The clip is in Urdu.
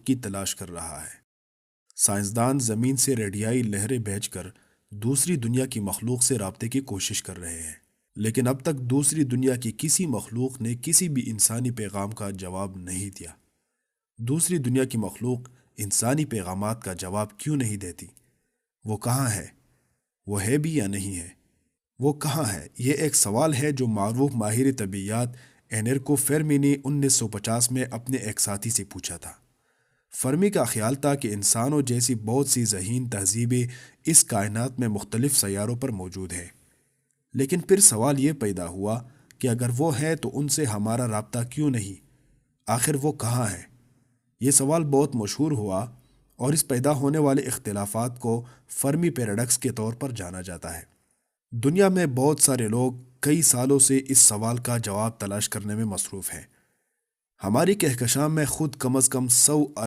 کی تلاش کر رہا ہے۔ سائنسدان زمین سے ریڈیائی لہریں بھیج کر دوسری دنیا کی مخلوق سے رابطے کی کوشش کر رہے ہیں، لیکن اب تک دوسری دنیا کی کسی مخلوق نے کسی بھی انسانی پیغام کا جواب نہیں دیا۔ دوسری دنیا کی مخلوق انسانی پیغامات کا جواب کیوں نہیں دیتی؟ وہ کہاں ہے؟ وہ ہے بھی یا نہیں ہے؟ وہ کہاں ہے؟ یہ ایک سوال ہے جو معروف ماہر طبیعیات انریکو فرمی نے 1950 میں اپنے ایک ساتھی سے پوچھا تھا۔ فرمی کا خیال تھا کہ انسانوں جیسی بہت سی ذہین تہذیبیں اس کائنات میں مختلف سیاروں پر موجود ہیں، لیکن پھر سوال یہ پیدا ہوا کہ اگر وہ ہے تو ان سے ہمارا رابطہ کیوں نہیں؟ آخر وہ کہاں ہے؟ یہ سوال بہت مشہور ہوا اور اس پیدا ہونے والے اختلافات کو فرمی پیراڈکس کے طور پر جانا جاتا ہے۔ دنیا میں بہت سارے لوگ کئی سالوں سے اس سوال کا جواب تلاش کرنے میں مصروف ہیں۔ ہماری کہکشاں میں خود کم از کم 100